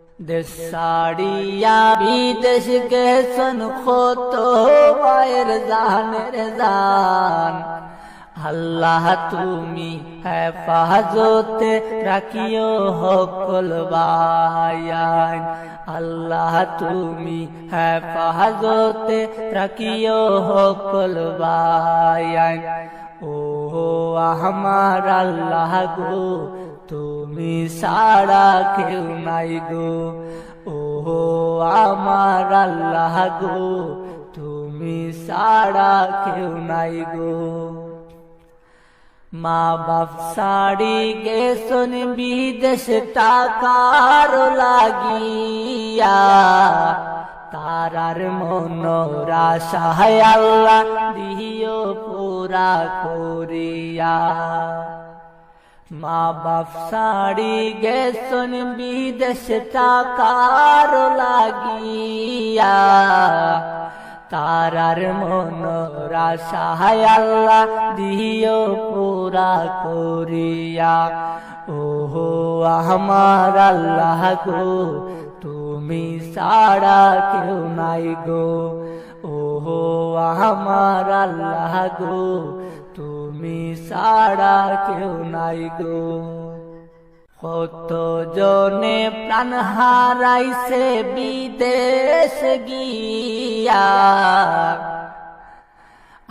দেশ ছাড়িয়া বিদেশ গেছেন কত মায়ের জানের জান। আল্লাহ তুমি হেফাজতে রাখিও সকল বায়ান। আল্লাহ তুমি হেফাজতে রাখিও সকল বায়ান। ও আমার আল্লাহ গো তুমি সারা কেউ নাই গো। ও আমার আল্লাহ গো তুমি সারা কেউ নাই গো। মা বাপ সাড়ি গেছন বিদেশ টাকার লাগিয়া। তারার মনোর আশায় আল্লাহ দিও পুরা করিয়া। মা বাপ সাড়ি গেছন বিদেশ টাকার লাগিয়া। তারার মনোর আশায় আল্লাহ দিও পুরা করিয়া। ওহো আমার আল্লাহ গো তুমি সারা কেউ নাই গো। ওহো আমার আল্লাহ গো তুমি সারা কেউ নাই গো। কত জনে প্রাণ হারাইছে বিদেশ গিয়া।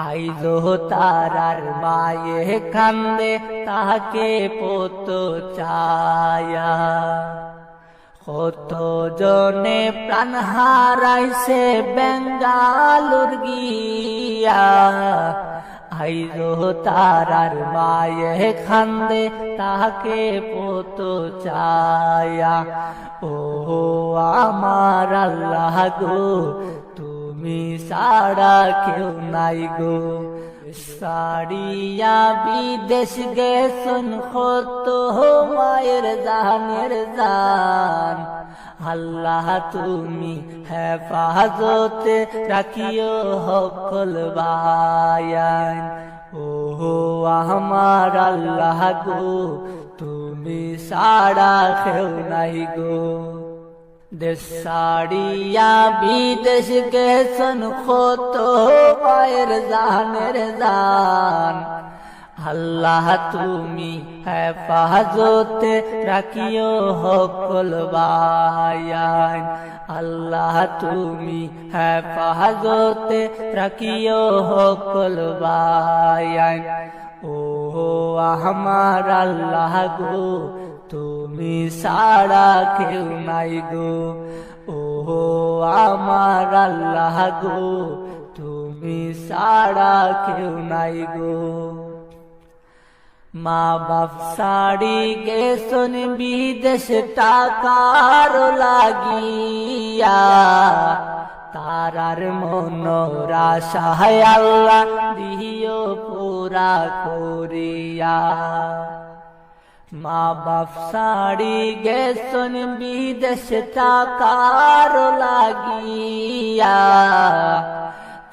আইজো তারার মায়ে কান্দে তাকে পত চায়া। কত জনে প্রাণ হারাইছে বেঙ্গালুর গিয়া। আইজো তারার মায়ে কান্দে তাকে পত চায়া। ও আমার আল্লাহ গো তুমি সারা কেউ নাই গো। সাড়িয়া বিদেশ গেছন কত মায়ের জানের জান। আল্লাহ তুমি হেফাজতে রাখিও সকল বায়ান। ও আমার আল্লাহ গো তুমি সারা কেউ নাই গো। দেশ ছাড়িয়া বিদেশ গেছন কত মায়ের জানের জান। আল্লাহ তুমি হেফাজতে রাখিও সকল বায়ান। আল্লাহ তুমি হেফাজতে রাখিও সকল বায়ান। ও আমার আল্লাহ গো তুমি সারা কেউ নাই গো। ও আমার আল্লাহ গো তুমি সারা কেউ নাই গো। মা বাপ সাড়ি গেছন বিদেশ টাকার লাগিয়া। তারার মনোর আশায় আল্লাহ দিও পুরা করিয়া। মা বাপ সাড়ি গেছন বিদেশ টাকার লাগিয়া।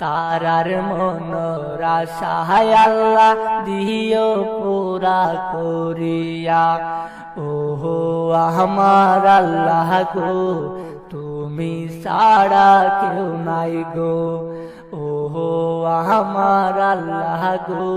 তারার মনোর আশায় আল্লাহ দিও পুরা করিয়া। ওহো আমার আল্লাহ গো তুমি সারা কেউ নাই গো। ওহো আমার আল্লাহ গো